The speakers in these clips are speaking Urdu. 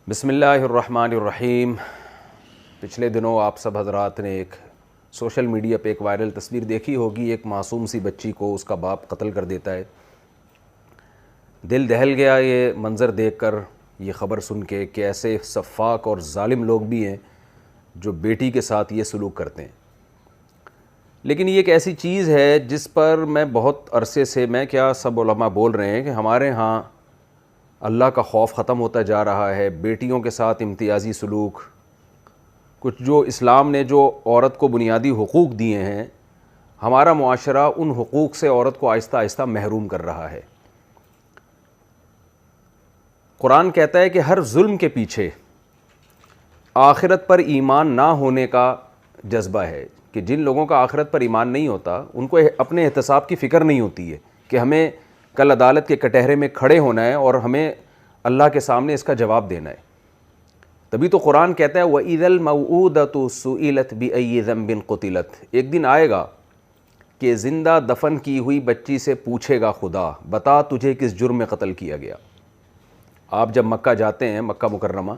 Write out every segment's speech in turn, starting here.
بسم اللہ الرحمن الرحیم۔ پچھلے دنوں آپ سب حضرات نے ایک سوشل میڈیا پہ ایک وائرل تصویر دیکھی ہوگی، ایک معصوم سی بچی کو اس کا باپ قتل کر دیتا ہے۔ دل دہل گیا یہ منظر دیکھ کر، یہ خبر سن کے کہ ایسے سفاک اور ظالم لوگ بھی ہیں جو بیٹی کے ساتھ یہ سلوک کرتے ہیں۔ لیکن یہ ایک ایسی چیز ہے جس پر میں بہت عرصے سے سب علماء بول رہے ہیں کہ ہمارے ہاں اللہ کا خوف ختم ہوتا جا رہا ہے، بیٹیوں کے ساتھ امتیازی سلوک، کچھ جو اسلام نے جو عورت کو بنیادی حقوق دیے ہیں، ہمارا معاشرہ ان حقوق سے عورت کو آہستہ آہستہ محروم کر رہا ہے۔ قرآن کہتا ہے کہ ہر ظلم کے پیچھے آخرت پر ایمان نہ ہونے کا جذبہ ہے، کہ جن لوگوں کا آخرت پر ایمان نہیں ہوتا ان کو اپنے احتساب کی فکر نہیں ہوتی ہے کہ ہمیں کل عدالت کے کٹہرے میں کھڑے ہونا ہے اور ہمیں اللہ کے سامنے اس کا جواب دینا ہے۔ تبھی تو قرآن کہتا ہے وَإِذَا الْمَوْءُودَةُ سُئِلَتْ بِأَيِّ ذَنبٍ قُتِلَتْ، ایک دن آئے گا کہ زندہ دفن کی ہوئی بچی سے پوچھے گا خدا، بتا تجھے کس جرم میں قتل کیا گیا۔ آپ جب مکہ جاتے ہیں، مکہ مکرمہ،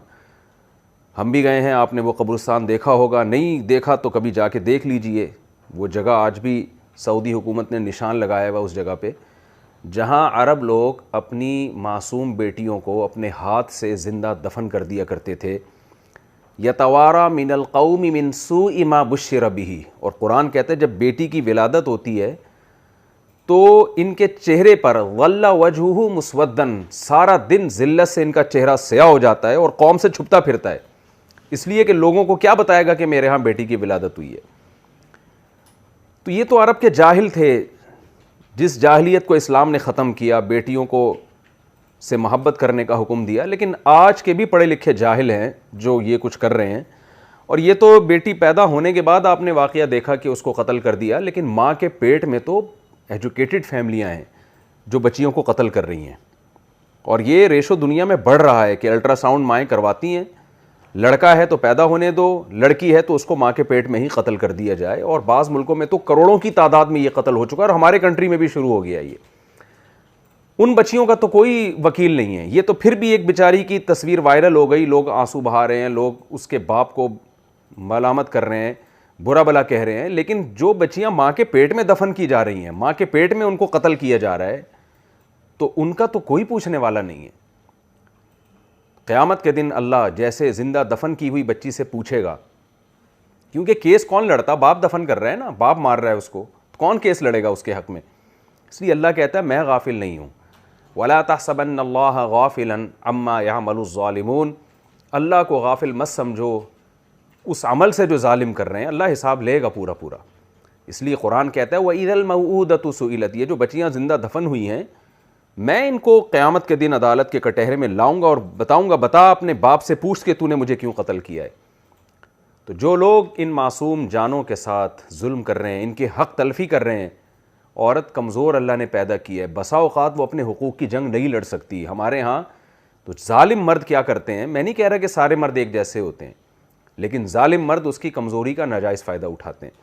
ہم بھی گئے ہیں، آپ نے وہ قبرستان دیکھا ہوگا، نہیں دیکھا تو کبھی جا کے دیکھ لیجئے۔ وہ جگہ آج بھی سعودی حکومت نے نشان لگایا ہوا اس جگہ پہ، جہاں عرب لوگ اپنی معصوم بیٹیوں کو اپنے ہاتھ سے زندہ دفن کر دیا کرتے تھے۔ یتوارا من القوم من سوء ما بشر به، اور قرآن کہتا ہے جب بیٹی کی ولادت ہوتی ہے تو ان کے چہرے پر ظل وجہہ مسودا، سارا دن ذلت سے ان کا چہرہ سیاہ ہو جاتا ہے اور قوم سے چھپتا پھرتا ہے، اس لیے کہ لوگوں کو کیا بتائے گا کہ میرے ہاں بیٹی کی ولادت ہوئی ہے۔ تو یہ تو عرب کے جاہل تھے، جس جاہلیت کو اسلام نے ختم کیا، بیٹیوں کو سے محبت کرنے کا حکم دیا۔ لیکن آج کے بھی پڑھے لکھے جاہل ہیں جو یہ کچھ کر رہے ہیں، اور یہ تو بیٹی پیدا ہونے کے بعد آپ نے واقعہ دیکھا کہ اس کو قتل کر دیا، لیکن ماں کے پیٹ میں تو ایجوکیٹڈ فیملیاں ہیں جو بچیوں کو قتل کر رہی ہیں، اور یہ ریشو دنیا میں بڑھ رہا ہے کہ الٹرا ساؤنڈ مائیں کرواتی ہیں، لڑکا ہے تو پیدا ہونے دو، لڑکی ہے تو اس کو ماں کے پیٹ میں ہی قتل کر دیا جائے، اور بعض ملکوں میں تو کروڑوں کی تعداد میں یہ قتل ہو چکا ہے، اور ہمارے کنٹری میں بھی شروع ہو گیا یہ۔ ان بچیوں کا تو کوئی وکیل نہیں ہے، یہ تو پھر بھی ایک بیچاری کی تصویر وائرل ہو گئی، لوگ آنسو بہا رہے ہیں، لوگ اس کے باپ کو ملامت کر رہے ہیں، برا بلا کہہ رہے ہیں، لیکن جو بچیاں ماں کے پیٹ میں دفن کی جا رہی ہیں، ماں کے پیٹ میں ان کو قتل کیا جا رہا ہے، تو ان کا تو کوئی پوچھنے والا نہیں ہے۔ قیامت کے دن اللہ جیسے زندہ دفن کی ہوئی بچی سے پوچھے گا، کیونکہ کیس کون لڑتا، باپ دفن کر رہا ہے نا، باپ مار رہا ہے اس کو، کون کیس لڑے گا اس کے حق میں؟ اس لیے اللہ کہتا ہے میں غافل نہیں ہوں۔ وَلَا تَحْسَبَنَّ اللَّهَ غَافِلًا عَمَّا يَعْمَلُ الظَّالِمُونَ، اللہ کو غافل مت سمجھو اس عمل سے جو ظالم کر رہے ہیں، اللہ حساب لے گا پورا پورا۔ اس لیے قرآن کہتا ہے وَإِذَا الْمَوْءُودَةُ سُئِلَتْ، یہ جو بچیاں زندہ دفن ہوئی ہیں، میں ان کو قیامت کے دن عدالت کے کٹہرے میں لاؤں گا اور بتاؤں گا، بتا اپنے باپ سے پوچھ کے تو نے مجھے کیوں قتل کیا ہے۔ تو جو لوگ ان معصوم جانوں کے ساتھ ظلم کر رہے ہیں، ان کے حق تلفی کر رہے ہیں، عورت کمزور اللہ نے پیدا کی ہے، بسا اوقات وہ اپنے حقوق کی جنگ نہیں لڑ سکتی۔ ہمارے ہاں تو ظالم مرد کیا کرتے ہیں، میں نہیں کہہ رہا کہ سارے مرد ایک جیسے ہوتے ہیں، لیکن ظالم مرد اس کی کمزوری کا ناجائز فائدہ اٹھاتے ہیں۔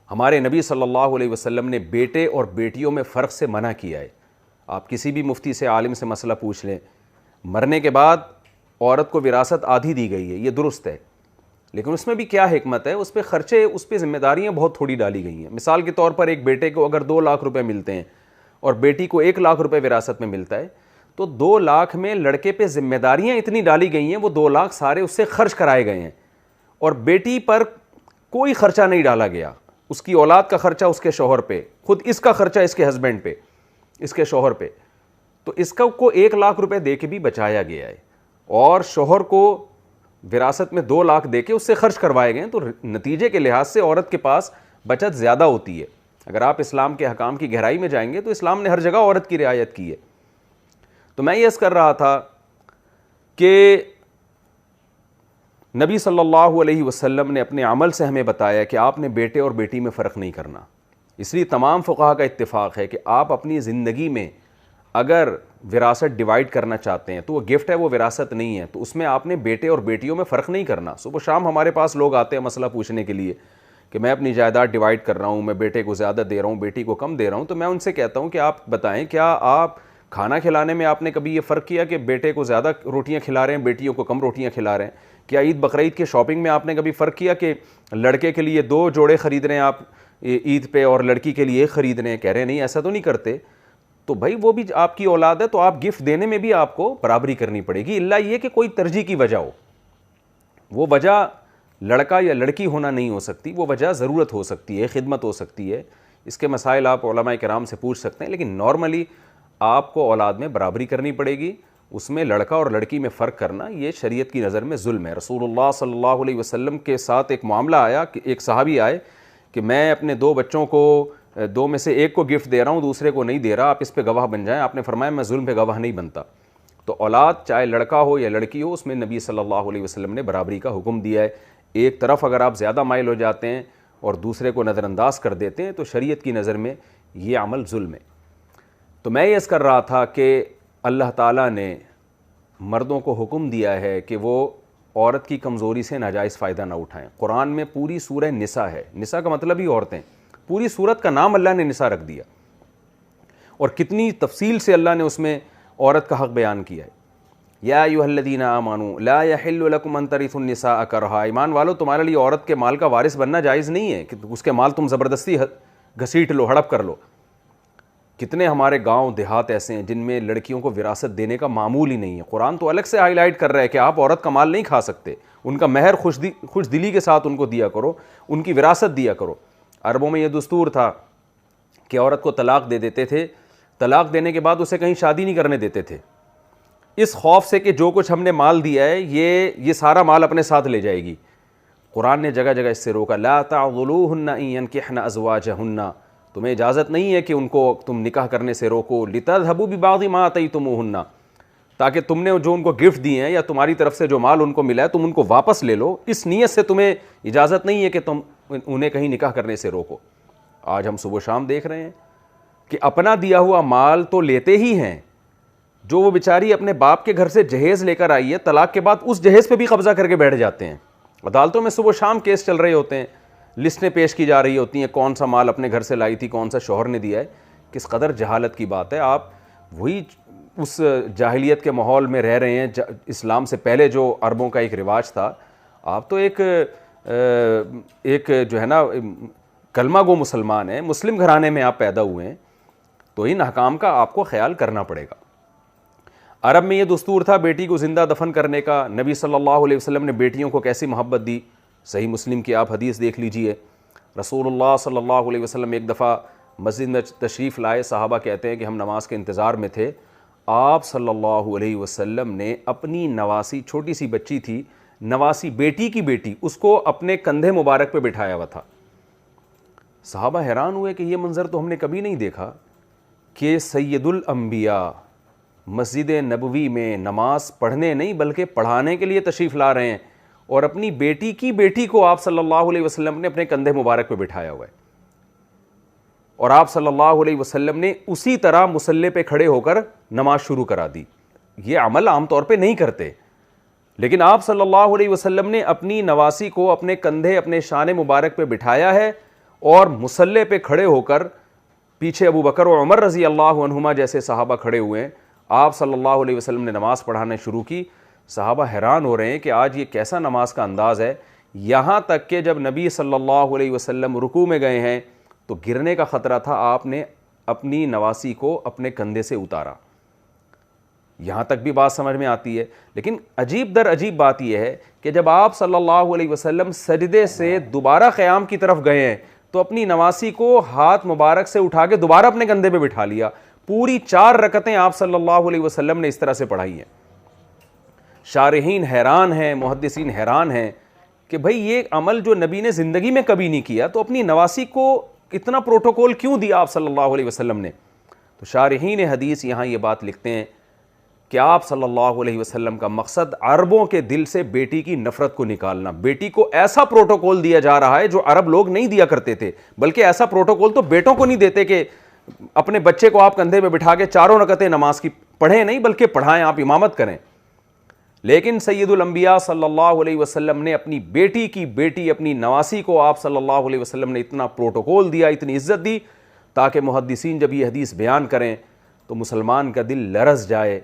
ہمارے نبی صلی اللہ علیہ وسلم نے بیٹے اور بیٹیوں میں فرق سے منع کیا ہے۔ آپ کسی بھی مفتی سے، عالم سے مسئلہ پوچھ لیں، مرنے کے بعد عورت کو وراثت آدھی دی گئی ہے، یہ درست ہے، لیکن اس میں بھی کیا حکمت ہے، اس پہ خرچے، اس پہ ذمہ داریاں بہت تھوڑی ڈالی گئی ہیں۔ مثال کے طور پر ایک بیٹے کو اگر 2 لاکھ روپے ملتے ہیں اور بیٹی کو 1 لاکھ روپے وراثت میں ملتا ہے، تو 2 لاکھ میں لڑکے پہ ذمہ داریاں اتنی ڈالی گئی ہیں، وہ 2 لاکھ سارے اس سے خرچ کرائے گئے ہیں، اور بیٹی پر کوئی خرچہ نہیں ڈالا گیا، اس کی اولاد کا خرچہ اس کے شوہر پہ، خود اس کا خرچہ اس کے ہسبینڈ پہ، اس کے شوہر پہ، تو اس کو 1 لاکھ روپے دے کے بھی بچایا گیا ہے، اور شوہر کو وراثت میں 2 لاکھ دے کے اس سے خرچ کروائے گئے، تو نتیجے کے لحاظ سے عورت کے پاس بچت زیادہ ہوتی ہے۔ اگر آپ اسلام کے حکام کی گہرائی میں جائیں گے تو اسلام نے ہر جگہ عورت کی رعایت کی ہے۔ تو میں یہ عرض کر رہا تھا کہ نبی صلی اللہ علیہ وسلم نے اپنے عمل سے ہمیں بتایا کہ آپ نے بیٹے اور بیٹی میں فرق نہیں کرنا۔ اس لیے تمام فقہا کا اتفاق ہے کہ آپ اپنی زندگی میں اگر وراثت ڈیوائیڈ کرنا چاہتے ہیں تو وہ گفٹ ہے، وہ وراثت نہیں ہے، تو اس میں آپ نے بیٹے اور بیٹیوں میں فرق نہیں کرنا۔ صبح شام ہمارے پاس لوگ آتے ہیں مسئلہ پوچھنے کے لیے کہ میں اپنی جائیداد ڈیوائیڈ کر رہا ہوں، میں بیٹے کو زیادہ دے رہا ہوں، بیٹی کو کم دے رہا ہوں، تو میں ان سے کہتا ہوں کہ آپ بتائیں کیا آپ کھانا کھلانے میں آپ نے کبھی یہ فرق کیا کہ بیٹے کو زیادہ روٹیاں کھلا رہے ہیں, بیٹیوں کو کم روٹیاں کھلا رہے ہیں؟ کیا عید بقرعید کے شاپنگ میں آپ نے کبھی فرق کیا کہ لڑکے کے لیے 2 جوڑے خرید رہے ہیں آپ عید پہ اور لڑکی کے لیے 1 خرید رہے ہیں؟ کہہ رہے ہیں نہیں ایسا تو نہیں کرتے. تو بھائی وہ بھی آپ کی اولاد ہے, تو آپ گفٹ دینے میں بھی آپ کو برابری کرنی پڑے گی, الا یہ کہ کوئی ترجیح کی وجہ ہو. وہ وجہ لڑکا یا لڑکی ہونا نہیں ہو سکتی, وہ وجہ ضرورت ہو سکتی ہے, خدمت ہو سکتی ہے. اس کے مسائل آپ علماء کرام سے پوچھ سکتے ہیں, لیکن نارملی آپ کو اولاد میں برابری کرنی پڑے گی. اس میں لڑکا اور لڑکی میں فرق کرنا یہ شریعت کی نظر میں ظلم ہے. رسول اللہ صلی اللہ علیہ وسلم کے ساتھ ایک معاملہ آیا کہ ایک صحابی آئے کہ میں اپنے 2 بچوں کو 2 میں سے 1 کو گفٹ دے رہا ہوں, دوسرے کو نہیں دے رہا, آپ اس پہ گواہ بن جائیں. آپ نے فرمایا میں ظلم پہ گواہ نہیں بنتا. تو اولاد چاہے لڑکا ہو یا لڑکی ہو, اس میں نبی صلی اللہ علیہ وسلم نے برابری کا حکم دیا ہے. ایک طرف اگر آپ زیادہ مائل ہو جاتے ہیں اور دوسرے کو نظر انداز کر دیتے ہیں تو شریعت کی نظر میں یہ عمل ظلم ہے. تو میں یہ عرض کر رہا تھا کہ اللہ تعالیٰ نے مردوں کو حکم دیا ہے کہ وہ عورت کی کمزوری سے ناجائز فائدہ نہ اٹھائیں. قرآن میں پوری سورہ نساء ہے, نساء کا مطلب ہی عورتیں, پوری سورت کا نام اللہ نے نساء رکھ دیا, اور کتنی تفصیل سے اللہ نے اس میں عورت کا حق بیان کیا ہے. یا ایھا الذین آمنوا لا یحل لکم ان ترثوا النساء کرہا, ایمان والو تمہارے لیے عورت کے مال کا وارث بننا جائز نہیں ہے کہ اس کے مال تم زبردستی گھسیٹ لو, ہڑپ کر لو. کتنے ہمارے گاؤں دیہات ایسے ہیں جن میں لڑکیوں کو وراثت دینے کا معمول ہی نہیں ہے. قرآن تو الگ سے ہائی لائٹ کر رہا ہے کہ آپ عورت کا مال نہیں کھا سکتے, ان کا مہر خوش دلی کے ساتھ ان کو دیا کرو, ان کی وراثت دیا کرو. عربوں میں یہ دستور تھا کہ عورت کو طلاق دے دیتے تھے, طلاق دینے کے بعد اسے کہیں شادی نہیں کرنے دیتے تھے, اس خوف سے کہ جو کچھ ہم نے مال دیا ہے یہ سارا مال اپنے ساتھ لے جائے گی. قرآن نے جگہ جگہ اس سے روکا, لا تعضلوہن ان ینکحن ازواجہن, تمہیں اجازت نہیں ہے کہ ان کو تم نکاح کرنے سے روکو. لتذہبوا ببعض ما آتیتموہن, تاکہ تم نے جو ان کو گفٹ دیے ہیں یا تمہاری طرف سے جو مال ان کو ملا ہے تم ان کو واپس لے لو. اس نیت سے تمہیں اجازت نہیں ہے کہ تم انہیں کہیں نکاح کرنے سے روکو. آج ہم صبح و شام دیکھ رہے ہیں کہ اپنا دیا ہوا مال تو لیتے ہی ہیں, جو وہ بیچاری اپنے باپ کے گھر سے جہیز لے کر آئی ہے, طلاق کے بعد اس جہیز پہ بھی قبضہ کر کے بیٹھ جاتے ہیں. عدالتوں میں صبح و شام کیس چل رہے ہوتے ہیں, لسٹیں پیش کی جا رہی ہوتی ہیں, کون سا مال اپنے گھر سے لائی تھی, کون سا شوہر نے دیا ہے. کس قدر جہالت کی بات ہے. آپ وہی اس جاہلیت کے ماحول میں رہ رہے ہیں, اسلام سے پہلے جو عربوں کا ایک رواج تھا. آپ تو ایک جو ہے نا کلمہ گو مسلمان ہیں, مسلم گھرانے میں آپ پیدا ہوئے ہیں, تو ان احکام کا آپ کو خیال کرنا پڑے گا. عرب میں یہ دستور تھا بیٹی کو زندہ دفن کرنے کا. نبی صلی اللہ علیہ وسلم نے بیٹیوں کو کیسی محبت دی, صحیح مسلم کی آپ حدیث دیکھ لیجئے. رسول اللہ صلی اللہ علیہ وسلم ایک دفعہ مسجد میں تشریف لائے, صحابہ کہتے ہیں کہ ہم نماز کے انتظار میں تھے. آپ صلی اللہ علیہ وسلم نے اپنی نواسی, چھوٹی سی بچی تھی, نواسی بیٹی کی بیٹی, اس کو اپنے کندھے مبارک پہ بٹھایا ہوا تھا. صحابہ حیران ہوئے کہ یہ منظر تو ہم نے کبھی نہیں دیکھا کہ سید الانبیاء مسجد نبوی میں نماز پڑھنے نہیں بلکہ پڑھانے کے لیے تشریف لا رہے ہیں, اور اپنی بیٹی کی بیٹی کو آپ صلی اللہ علیہ وسلم نے اپنے کندھے مبارک پہ بٹھایا ہوا ہے. اور آپ صلی اللہ علیہ وسلم نے اسی طرح مصلی پہ کھڑے ہو کر نماز شروع کرا دی. یہ عمل عام طور پہ نہیں کرتے, لیکن آپ صلی اللہ علیہ وسلم نے اپنی نواسی کو اپنے کندھے, اپنے شان مبارک پہ بٹھایا ہے, اور مصلی پہ کھڑے ہو کر, پیچھے ابو بکر و عمر رضی اللہ عنہما جیسے صحابہ کھڑے ہوئے ہیں, آپ صلی اللہ علیہ وسلم نے نماز پڑھانا شروع کی. صحابہ حیران ہو رہے ہیں کہ آج یہ کیسا نماز کا انداز ہے. یہاں تک کہ جب نبی صلی اللہ علیہ وسلم رکوع میں گئے ہیں تو گرنے کا خطرہ تھا, آپ نے اپنی نواسی کو اپنے کندھے سے اتارا. یہاں تک بھی بات سمجھ میں آتی ہے. لیکن عجیب در عجیب بات یہ ہے کہ جب آپ صلی اللہ علیہ وسلم سجدے سے دوبارہ قیام کی طرف گئے ہیں تو اپنی نواسی کو ہاتھ مبارک سے اٹھا کے دوبارہ اپنے کندھے پہ بٹھا لیا. پوری 4 رکعتیں آپ صلی اللہ علیہ وسلم نے اس طرح سے پڑھائی ہیں. شارحین حیران ہیں, محدثین حیران ہیں کہ بھئی یہ عمل جو نبی نے زندگی میں کبھی نہیں کیا, تو اپنی نواسی کو اتنا پروٹوکول کیوں دیا آپ صلی اللہ علیہ وسلم نے. تو شارحین حدیث یہاں یہ بات لکھتے ہیں کہ آپ صلی اللہ علیہ وسلم کا مقصد عربوں کے دل سے بیٹی کی نفرت کو نکالنا. بیٹی کو ایسا پروٹوکول دیا جا رہا ہے جو عرب لوگ نہیں دیا کرتے تھے, بلکہ ایسا پروٹوکول تو بیٹوں کو نہیں دیتے کہ اپنے بچے کو آپ کندھے پہ بٹھا کے 4 رکعتیں نماز کی پڑھیں نہیں بلکہ پڑھائیں, آپ امامت کریں. لیکن سید الانبیاء صلی اللہ علیہ وسلم نے اپنی بیٹی کی بیٹی, اپنی نواسی کو آپ صلی اللہ علیہ وسلم نے اتنا پروٹوکول دیا, اتنی عزت دی, تاکہ محدثین جب یہ حدیث بیان کریں تو مسلمان کا دل لرز جائے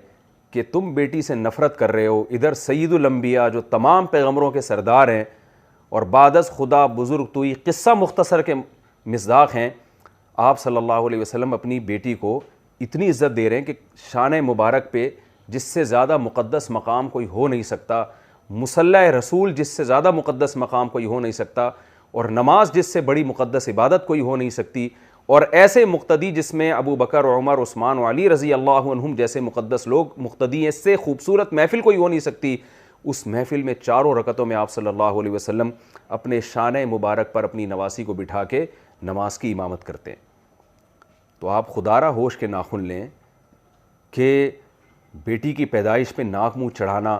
کہ تم بیٹی سے نفرت کر رہے ہو، ادھر سید الانبیاء جو تمام پیغمبروں کے سردار ہیں اور بعد از خدا بزرگ توئی قصہ مختصر کے مصداق ہیں، آپ صلی اللہ علیہ وسلم اپنی بیٹی کو اتنی عزت دے رہے ہیں کہ شان مبارک پہ جس سے زیادہ مقدس مقام کوئی ہو نہیں سکتا، مصلی رسول جس سے زیادہ مقدس مقام کوئی ہو نہیں سکتا، اور نماز جس سے بڑی مقدس عبادت کوئی ہو نہیں سکتی، اور ایسے مقتدی جس میں ابو بکر، عمر، عثمان و علی رضی اللہ عنہم جیسے مقدس لوگ مقتدی ہیں، اس سے خوبصورت محفل کوئی ہو نہیں سکتی۔ اس محفل میں 4 رکعتوں میں آپ صلی اللہ علیہ وسلم اپنے شان مبارک پر اپنی نواسی کو بٹھا کے نماز کی امامت کرتے ہیں۔ تو آپ خدارہ ہوش کے ناخن لیں کہ بیٹی کی پیدائش پہ ناک منہ چڑھانا،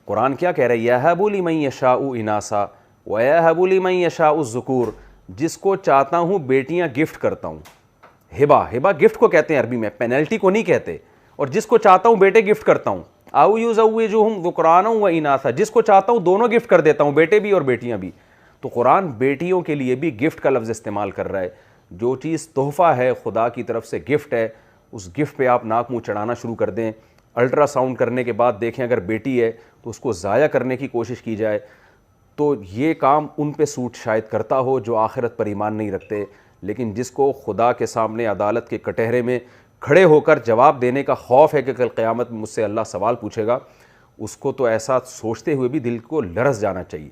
قرآن کیا کہہ رہا ہے؟ یَهَبُ لِمَن يَشَاءُ إِنَاثًا وَيَهَبُ لِمَن يَشَاءُ الذُّكُورَ، جس کو چاہتا ہوں بیٹیاں گفٹ کرتا ہوں۔ ہبہ گفٹ کو کہتے ہیں عربی میں، پینلٹی کو نہیں کہتے۔ اور جس کو چاہتا ہوں بیٹے گفٹ کرتا ہوں، اَوْ يُزَوِّجُهُمْ ذُكْرَانًا وَإِنَاثًا، جس کو چاہتا ہوں دونوں گفٹ کر دیتا ہوں، بیٹے بھی اور بیٹیاں بھی۔ تو قرآن بیٹیوں کے لیے بھی گفٹ کا لفظ استعمال کر رہا ہے۔ جو چیز تحفہ ہے، خدا کی طرف سے گفٹ ہے، اس گفٹ پہ آپ ناک منہ چڑھانا شروع کر دیں۔ الٹرا ساؤنڈ کرنے کے بعد دیکھیں اگر بیٹی ہے تو اس کو ضائع کرنے کی کوشش کی جائے، تو یہ کام ان پہ سوٹ شاید کرتا ہو جو آخرت پر ایمان نہیں رکھتے، لیکن جس کو خدا کے سامنے عدالت کے کٹہرے میں کھڑے ہو کر جواب دینے کا خوف ہے کہ کل قیامت میں مجھ سے اللہ سوال پوچھے گا، اس کو تو ایسا سوچتے ہوئے بھی دل کو لرز جانا چاہیے۔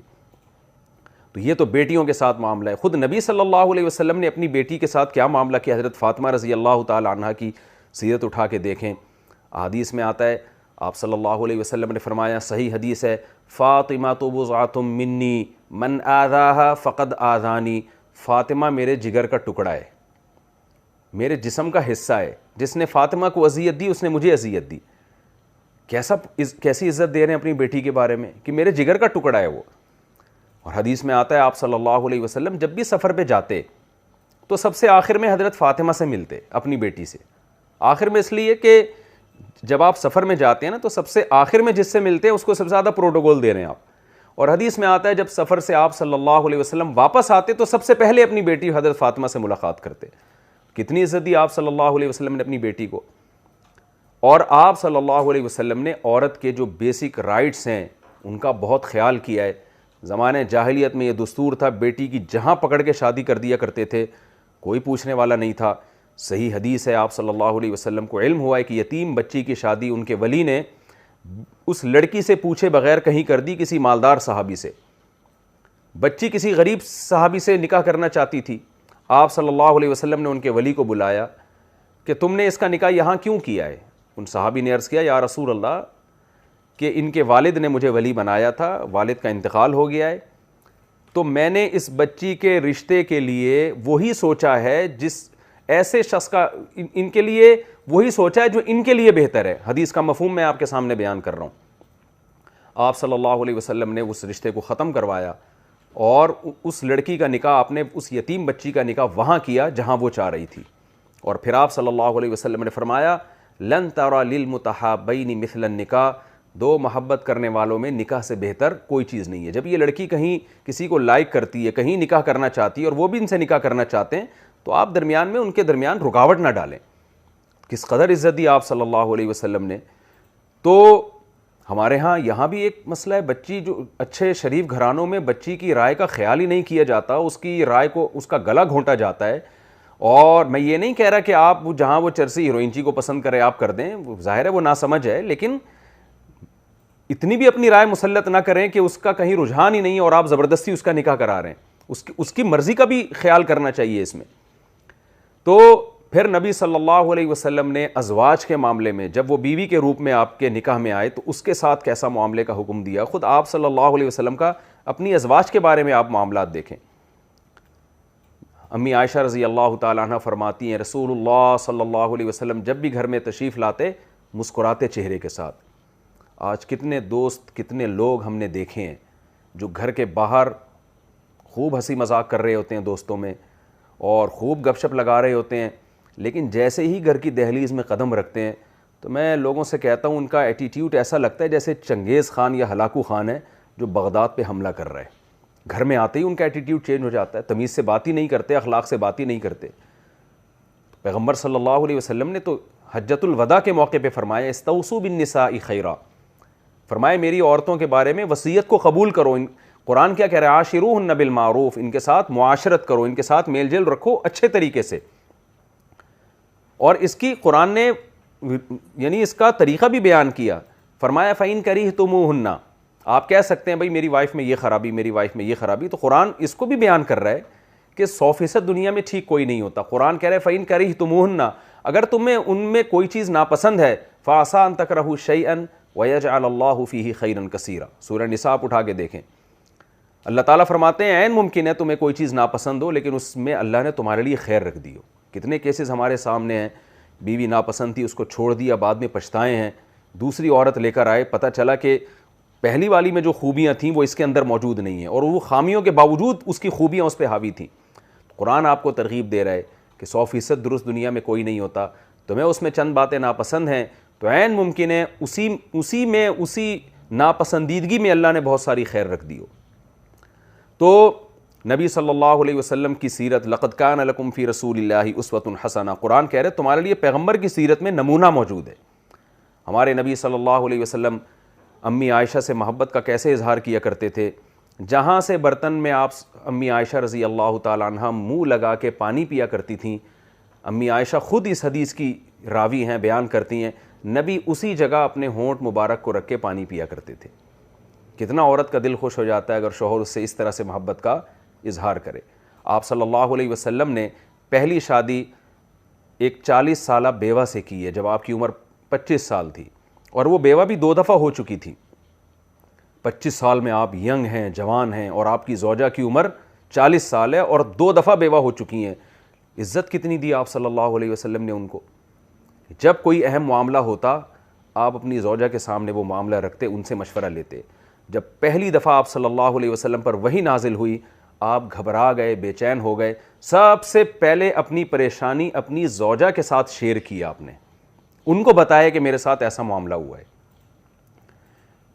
تو یہ تو بیٹیوں کے ساتھ معاملہ ہے۔ خود نبی صلی اللہ علیہ وسلم نے اپنی بیٹی کے ساتھ کیا معاملہ کیا، حضرت فاطمہ رضی اللہ تعالی عنہ کی سیرت اٹھا کے دیکھیں۔ حدیث میں آتا ہے، آپ صلی اللہ علیہ وسلم نے فرمایا، صحیح حدیث ہے، فاطمہ بضعۃ منی من آذاها فقد آذانی، فاطمہ میرے جگر کا ٹکڑا ہے، میرے جسم کا حصہ ہے، جس نے فاطمہ کو اذیت دی اس نے مجھے اذیت دی۔ کیسی عزت دے رہے ہیں اپنی بیٹی کے بارے میں کہ میرے جگر کا ٹکڑا ہے وہ۔ اور حدیث میں آتا ہے آپ صلی اللہ علیہ وسلم جب بھی سفر پہ جاتے تو سب سے آخر میں حضرت فاطمہ سے ملتے، اپنی بیٹی سے۔ آخر میں اس لیے کہ جب آپ سفر میں جاتے ہیں نا تو سب سے آخر میں جس سے ملتے ہیں اس کو سب سے زیادہ پروٹوکول دے رہے ہیں آپ۔ اور حدیث میں آتا ہے جب سفر سے آپ صلی اللہ علیہ وسلم واپس آتے تو سب سے پہلے اپنی بیٹی حضرت فاطمہ سے ملاقات کرتے۔ کتنی عزت دی آپ صلی اللہ علیہ وسلم نے اپنی بیٹی کو۔ اور آپ صلی اللہ علیہ وسلم نے عورت کے جو بیسک رائٹس ہیں ان کا بہت خیال کیا ہے۔ زمانہ جاہلیت میں یہ دستور تھا، بیٹی کی جہاں پکڑ کے شادی کر دیا کرتے تھے، کوئی پوچھنے والا نہیں تھا۔ صحیح حدیث ہے، آپ صلی اللہ علیہ وسلم کو علم ہوا ہے کہ یتیم بچی کی شادی ان کے ولی نے اس لڑکی سے پوچھے بغیر کہیں کر دی، کسی مالدار صحابی سے۔ بچی کسی غریب صحابی سے نکاح کرنا چاہتی تھی، آپ صلی اللہ علیہ وسلم نے ان کے ولی کو بلایا کہ تم نے اس کا نکاح یہاں کیوں کیا ہے؟ ان صحابی نے عرض کیا، یا رسول اللہ کہ ان کے والد نے مجھے ولی بنایا تھا، والد کا انتقال ہو گیا ہے، تو میں نے اس بچی کے رشتے کے لیے وہی سوچا ہے جس ایسے شخص کا ان کے لیے وہی سوچا ہے جو ان کے لیے بہتر ہے۔ حدیث کا مفہوم میں آپ کے سامنے بیان کر رہا ہوں۔ آپ صلی اللہ علیہ وسلم نے اس رشتے کو ختم کروایا اور اس لڑکی کا نکاح، آپ نے اس یتیم بچی کا نکاح وہاں کیا جہاں وہ چاہ رہی تھی۔ اور پھر آپ صلی اللہ علیہ وسلم نے فرمایا، لن ترى للمتحابین مثل النکاح، دو محبت کرنے والوں میں نکاح سے بہتر کوئی چیز نہیں ہے۔ جب یہ لڑکی کہیں کسی کو لائک کرتی ہے، کہیں نکاح کرنا چاہتی ہے اور وہ بھی ان سے نکاح کرنا چاہتے ہیں، تو آپ درمیان میں ان کے درمیان رکاوٹ نہ ڈالیں۔ کس قدر عزت دی آپ صلی اللہ علیہ وسلم نے۔ تو ہمارے ہاں یہاں بھی ایک مسئلہ ہے، بچی جو اچھے شریف گھرانوں میں بچی کی رائے کا خیال ہی نہیں کیا جاتا، اس کی رائے کو اس کا گلا گھونٹا جاتا ہے۔ اور میں یہ نہیں کہہ رہا کہ آپ جہاں وہ چرسی ہیروئنچی کو پسند کرے آپ کر دیں، ظاہر ہے وہ ناسمجھ ہے، لیکن اتنی بھی اپنی رائے مسلط نہ کریں کہ اس کا کہیں رجحان ہی نہیں اور آپ زبردستی اس کا نکاح کرا رہے ہیں۔ اس کی مرضی کا بھی خیال کرنا چاہیے اس میں۔ تو پھر نبی صلی اللہ علیہ وسلم نے ازواج کے معاملے میں جب وہ بیوی کے روپ میں آپ کے نکاح میں آئے تو اس کے ساتھ کیسا معاملے کا حکم دیا۔ خود آپ صلی اللہ علیہ وسلم کا اپنی ازواج کے بارے میں آپ معاملات دیکھیں۔ امی عائشہ رضی اللہ تعالیٰ عنہ فرماتی ہیں، رسول اللہ صلی اللہ علیہ وسلم جب بھی گھر میں تشریف لاتے مسکراتے چہرے کے ساتھ۔ آج کتنے دوست، کتنے لوگ ہم نے دیکھے ہیں جو گھر کے باہر خوب ہنسی مذاق کر رہے ہوتے ہیں دوستوں میں اور خوب گپ شپ لگا رہے ہوتے ہیں، لیکن جیسے ہی گھر کی دہلیز میں قدم رکھتے ہیں تو میں لوگوں سے کہتا ہوں ان کا ایٹیٹیوڈ ایسا لگتا ہے جیسے چنگیز خان یا ہلاکو خان ہے جو بغداد پہ حملہ کر رہا ہے۔ گھر میں آتے ہی ان کا ایٹیٹیوڈ چینج ہو جاتا ہے، تمیز سے بات ہی نہیں کرتے، اخلاق سے بات ہی نہیں کرتے۔ پیغمبر صلی اللہ علیہ وسلم نے تو حجۃ الوداع کے موقع پہ فرمایا استوصوا بالنساء خیرا، فرمایا میری عورتوں کے بارے میں وصیت کو قبول کرو. قرآن کیا کہہ رہا ہے؟ عاشروہن بالمعروف، ان کے ساتھ معاشرت کرو، ان کے ساتھ میل جول رکھو اچھے طریقے سے. اور اس کی قرآن نے یعنی اس کا طریقہ بھی بیان کیا. فرمایا فَإِن كَرِهْتُمُوهُنَّ، آپ کہہ سکتے ہیں بھائی میری وائف میں یہ خرابی، میری وائف میں یہ خرابی، تو قرآن اس کو بھی بیان کر رہا ہے کہ 100% دنیا میں ٹھیک کوئی نہیں ہوتا. قرآن کہہ رہا ہے فَإِن كَرِهْتُمُوهُنَّ، اگر تمہیں ان میں کوئی چیز ناپسند ہے فَعَسَىٰ أَن تَكْرَهُوا شَيْئًا وَيَجْعَلَ اللَّهُ فِيهِ خَيْرًا كَثِيرًا. سورہ نساء آپ اٹھا کے دیکھیں، اللہ تعالیٰ فرماتے ہیں عین ممکن ہے تمہیں کوئی چیز ناپسند ہو لیکن اس میں اللہ نے تمہارے لیے خیر رکھ دی ہو. کتنے کیسز ہمارے سامنے ہیں، بیوی ناپسند تھی، اس کو چھوڑ دیا، بعد میں پچھتائے ہیں، دوسری عورت لے کر آئے، پتہ چلا کہ پہلی والی میں جو خوبیاں تھیں وہ اس کے اندر موجود نہیں ہیں، اور وہ خامیوں کے باوجود اس کی خوبیاں اس پہ حاوی تھیں. قرآن آپ کو ترغیب دے رہا ہے کہ 100% درست دنیا میں کوئی نہیں ہوتا. تمہیں اس میں چند باتیں ناپسند ہیں تو عین ممکن ہے اسی ناپسندیدگی میں اللہ نے بہت ساری خیر رکھ دی ہو. تو نبی صلی اللہ علیہ وسلم کی سیرت، لقد کان لکم فی رسول اللہ اسوۃ حسنہ، قرآن کہہ رہے تمہارے لیے پیغمبر کی سیرت میں نمونہ موجود ہے. ہمارے نبی صلی اللہ علیہ وسلم امی عائشہ سے محبت کا کیسے اظہار کیا کرتے تھے. جہاں سے برتن میں آپ امی عائشہ رضی اللہ تعالی عنہ منہ لگا کے پانی پیا کرتی تھیں، امی عائشہ خود اس حدیث کی راوی ہیں، بیان کرتی ہیں نبی اسی جگہ اپنے ہونٹ مبارک کو رکھ کے پانی پیا کرتے تھے. کتنا عورت کا دل خوش ہو جاتا ہے اگر شوہر اس سے اس طرح سے محبت کا اظہار کرے. آپ صلی اللہ علیہ وسلم نے پہلی شادی ایک 40 سالہ بیوہ سے کی ہے جب آپ کی عمر 25 سال تھی، اور وہ بیوہ بھی 2 دفعہ ہو چکی تھی. 25 سال میں آپ ینگ ہیں، جوان ہیں، اور آپ کی زوجہ کی عمر 40 سال ہے اور 2 دفعہ بیوہ ہو چکی ہیں. عزت کتنی دی آپ صلی اللہ علیہ وسلم نے ان کو. جب کوئی اہم معاملہ ہوتا آپ اپنی زوجہ کے سامنے وہ معاملہ رکھتے، ان سے مشورہ لیتے. جب پہلی دفعہ آپ صلی اللہ علیہ وسلم پر وحی نازل ہوئی آپ گھبرا گئے، بے چین ہو گئے. سب سے پہلے اپنی پریشانی اپنی زوجہ کے ساتھ شیئر کیا آپ نے، ان کو بتایا کہ میرے ساتھ ایسا معاملہ ہوا ہے،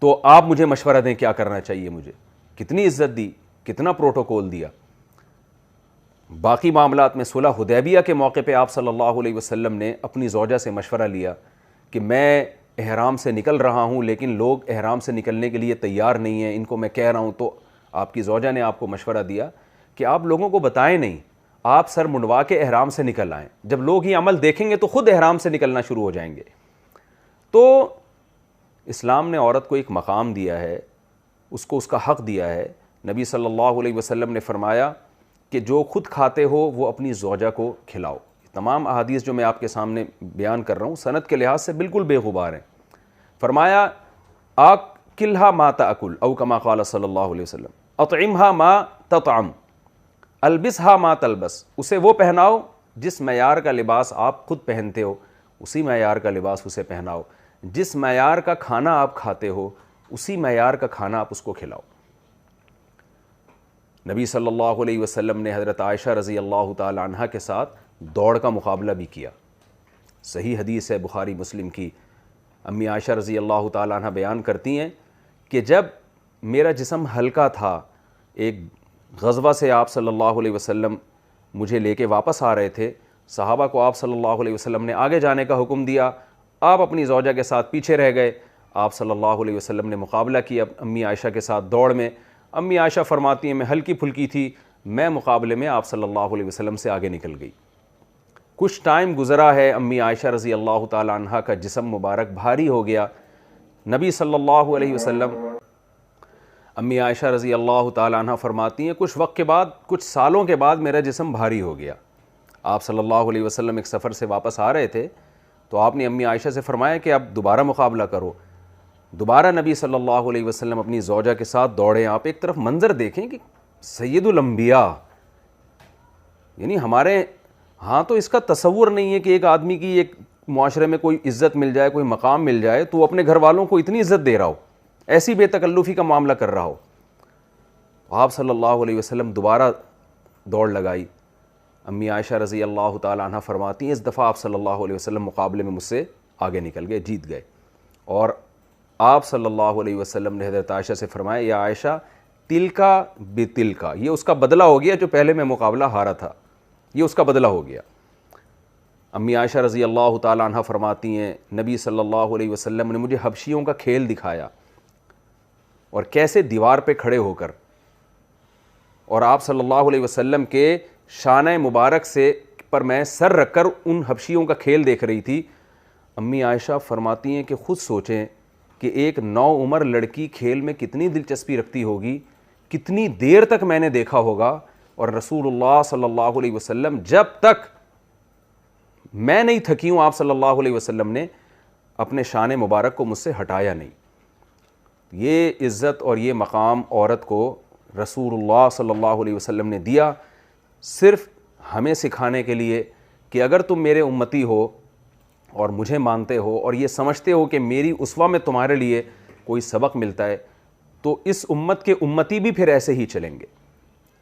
تو آپ مجھے مشورہ دیں کیا کرنا چاہیے مجھے. کتنی عزت دی، کتنا پروٹوکول دیا. باقی معاملات میں صلح حدیبیہ کے موقع پہ آپ صلی اللہ علیہ وسلم نے اپنی زوجہ سے مشورہ لیا کہ میں احرام سے نکل رہا ہوں لیکن لوگ احرام سے نکلنے کے لیے تیار نہیں ہیں، ان کو میں کہہ رہا ہوں. تو آپ کی زوجہ نے آپ کو مشورہ دیا کہ آپ لوگوں کو بتائیں نہیں، آپ سر منڈوا کے احرام سے نکل آئیں، جب لوگ یہ عمل دیکھیں گے تو خود احرام سے نکلنا شروع ہو جائیں گے. تو اسلام نے عورت کو ایک مقام دیا ہے، اس کو اس کا حق دیا ہے. نبی صلی اللہ علیہ وسلم نے فرمایا کہ جو خود کھاتے ہو وہ اپنی زوجہ کو کھلاؤ. تمام احادیث جو میں آپ کے سامنے بیان کر رہا ہوں سند کے لحاظ سے بالکل بے غبار ہیں. فرمایا آکلھا ما تاکل او کما قال صلی اللہ علیہ وسلم، اطعمھا ما تطعم، البسھا ما تلبس، اسے وہ پہناؤ جس معیار کا لباس آپ خود پہنتے ہو اسی معیار کا لباس اسے پہناؤ، جس معیار کا کھانا آپ کھاتے ہو اسی معیار کا کھانا آپ اس کو کھلاؤ. نبی صلی اللہ علیہ وسلم نے حضرت عائشہ رضی اللہ تعالی عنہ کے ساتھ دوڑ کا مقابلہ بھی کیا. صحیح حدیث ہے بخاری مسلم کی. امی عائشہ رضی اللہ تعالی عنہ بیان کرتی ہیں کہ جب میرا جسم ہلکا تھا، ایک غزوہ سے آپ صلی اللہ علیہ وسلم مجھے لے کے واپس آ رہے تھے، صحابہ کو آپ صلی اللہ علیہ وسلم نے آگے جانے کا حکم دیا، آپ اپنی زوجہ کے ساتھ پیچھے رہ گئے. آپ صلی اللہ علیہ وسلم نے مقابلہ کیا امی عائشہ کے ساتھ دوڑ میں. امی عائشہ فرماتی ہیں میں ہلکی پھلکی تھی، میں مقابلے میں آپ صلی اللہ علیہ وسلم سے آگے نکل گئی. کچھ ٹائم گزرا ہے، امی عائشہ رضی اللہ تعالی عنہ کا جسم مبارک بھاری ہو گیا. نبی صلی اللہ علیہ وسلم، امی عائشہ رضی اللہ تعالی عنہ فرماتی ہیں کچھ وقت کے بعد، کچھ سالوں کے بعد میرا جسم بھاری ہو گیا. آپ صلی اللہ علیہ وسلم ایک سفر سے واپس آ رہے تھے تو آپ نے امی عائشہ سے فرمایا کہ اب دوبارہ مقابلہ کرو. دوبارہ نبی صلی اللہ علیہ وسلم اپنی زوجہ کے ساتھ دوڑے. آپ ایک طرف منظر دیکھیں کہ سید الانبیاء، یعنی ہمارے ہاں تو اس کا تصور نہیں ہے کہ ایک آدمی کی ایک معاشرے میں کوئی عزت مل جائے، کوئی مقام مل جائے تو وہ اپنے گھر والوں کو اتنی عزت دے رہا ہو، ایسی بے تکلفی کا معاملہ کر رہا ہو. آپ صلی اللہ علیہ وسلم دوبارہ دوڑ لگائی. امی عائشہ رضی اللہ تعالی عنہ فرماتی ہیں اس دفعہ آپ صلی اللہ علیہ وسلم مقابلے میں مجھ سے آگے نکل گئے، جیت گئے. اور آپ صلی اللہ علیہ وسلم نے حضرت عائشہ سے فرمایا یا عائشہ تلکا بتلکا، یہ اس کا بدلہ ہو گیا جو پہلے میں مقابلہ ہارا تھا، یہ اس کا بدلہ ہو گیا. امی عائشہ رضی اللہ تعالیٰ عنہ فرماتی ہیں نبی صلی اللہ علیہ وسلم نے مجھے حبشیوں کا کھیل دکھایا اور کیسے دیوار پہ کھڑے ہو کر اور آپ صلی اللہ علیہ وسلم کے شانہ مبارک سے پر میں سر رکھ کر ان حبشیوں کا کھیل دیکھ رہی تھی۔ امی عائشہ فرماتی ہیں کہ خود سوچیں کہ ایک نوعمر لڑکی کھیل میں کتنی دلچسپی رکھتی ہوگی، کتنی دیر تک میں نے دیکھا ہوگا، اور رسول اللہ صلی اللہ علیہ وسلم جب تک میں نہیں تھکی ہوں آپ صلی اللہ علیہ وسلم نے اپنے شان مبارک کو مجھ سے ہٹایا نہیں۔ یہ عزت اور یہ مقام عورت کو رسول اللہ صلی اللہ علیہ وسلم نے دیا صرف ہمیں سکھانے کے لیے کہ اگر تم میرے امتی ہو اور مجھے مانتے ہو اور یہ سمجھتے ہو کہ میری اسوہ میں تمہارے لیے کوئی سبق ملتا ہے تو اس امت کے امتی بھی پھر ایسے ہی چلیں گے۔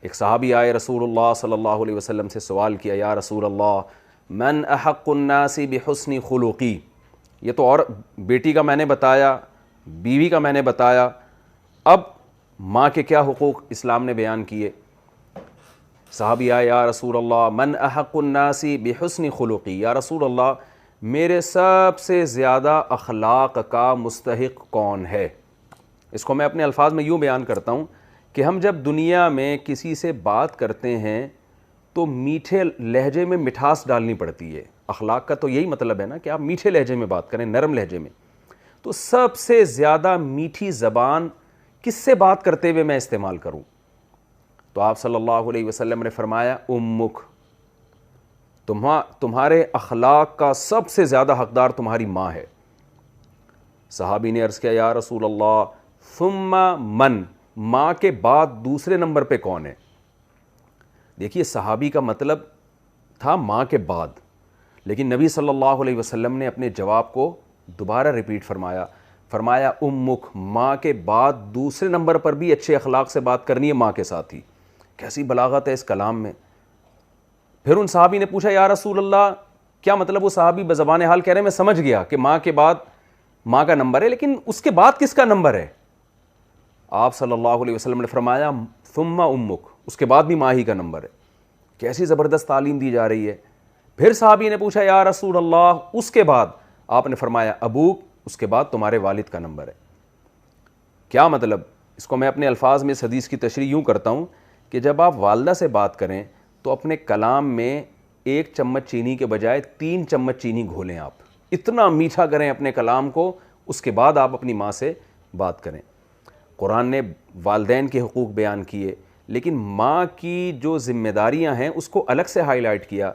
ایک صحابی آئے رسول اللہ صلی اللہ علیہ وسلم سے سوال کیا، یا رسول اللہ من احق الناس بحسن خلقی، یہ تو اور بیٹی کا میں نے بتایا، بیوی کا میں نے بتایا، اب ماں کے کیا حقوق اسلام نے بیان کیے؟ صحابی آئے یا رسول اللہ من احق الناس بحسن خلقی، یا رسول اللہ میرے سب سے زیادہ اخلاق کا مستحق کون ہے؟ اس کو میں اپنے الفاظ میں یوں بیان کرتا ہوں کہ ہم جب دنیا میں کسی سے بات کرتے ہیں تو میٹھے لہجے میں مٹھاس ڈالنی پڑتی ہے۔ اخلاق کا تو یہی مطلب ہے نا کہ آپ میٹھے لہجے میں بات کریں، نرم لہجے میں۔ تو سب سے زیادہ میٹھی زبان کس سے بات کرتے ہوئے میں استعمال کروں؟ تو آپ صلی اللہ علیہ وسلم نے فرمایا امک، تمہارے اخلاق کا سب سے زیادہ حقدار تمہاری ماں ہے۔ صحابی نے عرض کیا یا رسول اللہ ثم من، ماں کے بعد دوسرے نمبر پہ کون ہے؟ دیکھیے صحابی کا مطلب تھا ماں کے بعد، لیکن نبی صلی اللہ علیہ وسلم نے اپنے جواب کو دوبارہ ریپیٹ فرمایا امک، ماں کے بعد دوسرے نمبر پر بھی اچھے اخلاق سے بات کرنی ہے ماں کے ساتھ ہی۔ کیسی بلاغت ہے اس کلام میں۔ پھر ان صحابی نے پوچھا یا رسول اللہ، کیا مطلب؟ وہ صحابی بزبان حال کہہ رہے ہیں میں سمجھ گیا کہ ماں کے بعد ماں کا نمبر ہے، لیکن اس کے بعد کس کا نمبر ہے؟ آپ صلی اللہ علیہ وسلم نے فرمایا ثم امک، اس کے بعد بھی ماں ہی کا نمبر ہے۔ کیسی زبردست تعلیم دی جا رہی ہے۔ پھر صحابی نے پوچھا یا رسول اللہ اس کے بعد؟ آپ نے فرمایا ابوک، اس کے بعد تمہارے والد کا نمبر ہے۔ کیا مطلب؟ اس کو میں اپنے الفاظ میں اس حدیث کی تشریح یوں کرتا ہوں کہ جب آپ والدہ سے بات کریں تو اپنے کلام میں 1 چمچ چینی کے بجائے 3 چمچ چینی گھولیں، آپ اتنا میٹھا کریں اپنے کلام کو، اس کے بعد آپ اپنی ماں سے بات کریں۔ قرآن نے والدین کے حقوق بیان کیے، لیکن ماں کی جو ذمہ داریاں ہیں اس کو الگ سے ہائی لائٹ کیا۔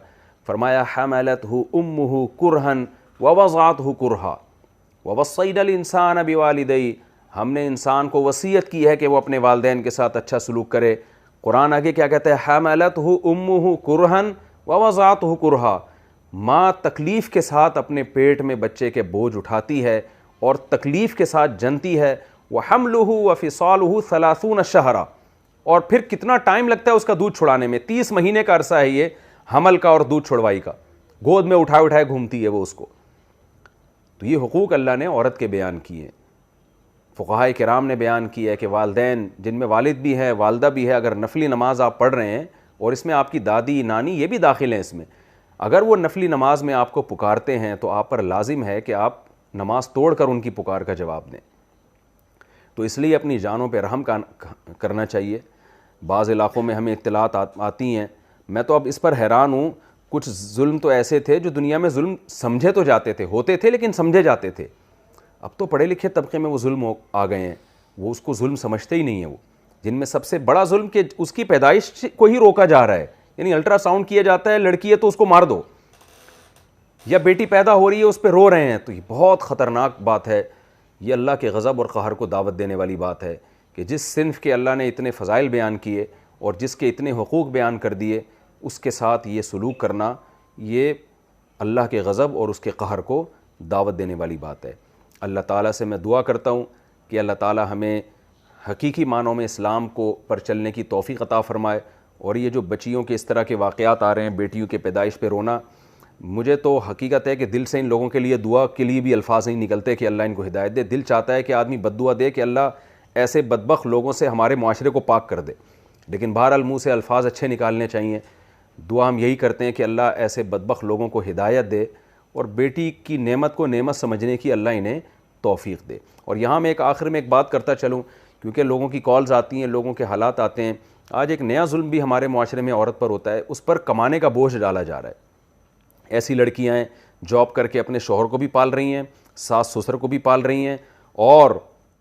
فرمایا حملتہ امہ کرہن ووضعتہ کرہا ووصینا الانسان بوالدیہ، ہم نے انسان کو وصیت کی ہے کہ وہ اپنے والدین کے ساتھ اچھا سلوک کرے۔ قرآن آگے کیا کہتا ہے؟ حملتہ امہ کرہن ووضعتہ کرہا، ماں تکلیف کے ساتھ اپنے پیٹ میں بچے کے بوجھ اٹھاتی ہے اور تکلیف کے ساتھ جنتی ہے۔ وحملہ وفصالہ 30 شہرا، اور پھر کتنا ٹائم لگتا ہے اس کا دودھ چھڑانے میں؟ 30 مہینے کا عرصہ ہے یہ حمل کا اور دودھ چھڑوائی کا، گود میں اٹھائے گھومتی ہے وہ اس کو۔ تو یہ حقوق اللہ نے عورت کے بیان کیے۔ فقہاء کرام نے بیان کیا ہے کہ والدین جن میں والد بھی ہے والدہ بھی ہے، اگر نفلی نماز آپ پڑھ رہے ہیں اور اس میں آپ کی دادی نانی یہ بھی داخل ہیں اس میں، اگر وہ نفلی نماز میں آپ کو پکارتے ہیں تو آپ پر لازم ہے کہ آپ نماز توڑ کر ان کی پکار کا جواب دیں۔ تو اس لیے اپنی جانوں پہ رحم کرنا چاہیے۔ بعض علاقوں میں ہمیں اطلاعات آتی ہیں، میں تو اب اس پر حیران ہوں، کچھ ظلم تو ایسے تھے جو دنیا میں ظلم سمجھے تو جاتے تھے، ہوتے تھے لیکن سمجھے جاتے تھے۔ اب تو پڑھے لکھے طبقے میں وہ ظلم آ گئے ہیں، وہ اس کو ظلم سمجھتے ہی نہیں ہیں۔ وہ جن میں سب سے بڑا ظلم کہ اس کی پیدائش کو ہی روکا جا رہا ہے، یعنی الٹرا ساؤنڈ کیا جاتا ہے، لڑکی ہے تو اس کو مار دو، یا بیٹی پیدا ہو رہی ہے اس پہ رو رہے ہیں، تو یہ بہت خطرناک بات ہے۔ یہ اللہ کے غضب اور قہر کو دعوت دینے والی بات ہے کہ جس صنف کے اللہ نے اتنے فضائل بیان کیے اور جس کے اتنے حقوق بیان کر دیے، اس کے ساتھ یہ سلوک کرنا یہ اللہ کے غضب اور اس کے قہر کو دعوت دینے والی بات ہے۔ اللہ تعالیٰ سے میں دعا کرتا ہوں کہ اللہ تعالیٰ ہمیں حقیقی معنوں میں اسلام کو پر چلنے کی توفیق عطا فرمائے، اور یہ جو بچیوں کے اس طرح کے واقعات آ رہے ہیں، بیٹیوں کے پیدائش پہ رونا، مجھے تو حقیقت ہے کہ دل سے ان لوگوں کے لیے دعا کے لیے بھی الفاظ نہیں نکلتے کہ اللہ ان کو ہدایت دے۔ دل چاہتا ہے کہ آدمی بد دعا دے کہ اللہ ایسے بدبخت لوگوں سے ہمارے معاشرے کو پاک کر دے، لیکن بہرحال منہ سے الفاظ اچھے نکالنے چاہیے۔ دعا ہم یہی کرتے ہیں کہ اللہ ایسے بدبخت لوگوں کو ہدایت دے اور بیٹی کی نعمت کو نعمت سمجھنے کی اللہ انہیں توفیق دے. اور یہاں میں آخر میں ایک بات کرتا چلوں, کیونکہ لوگوں کی کالز آتی ہیں, لوگوں کے حالات آتے ہیں. آج ایک نیا ظلم بھی ہمارے معاشرے میں عورت پر ہوتا ہے, اس پر کمانے کا بوجھ ڈالا جا رہا ہے. ایسی لڑکیاں ہیں جاب کر کے اپنے شوہر کو بھی پال رہی ہیں, ساس سسر کو بھی پال رہی ہیں, اور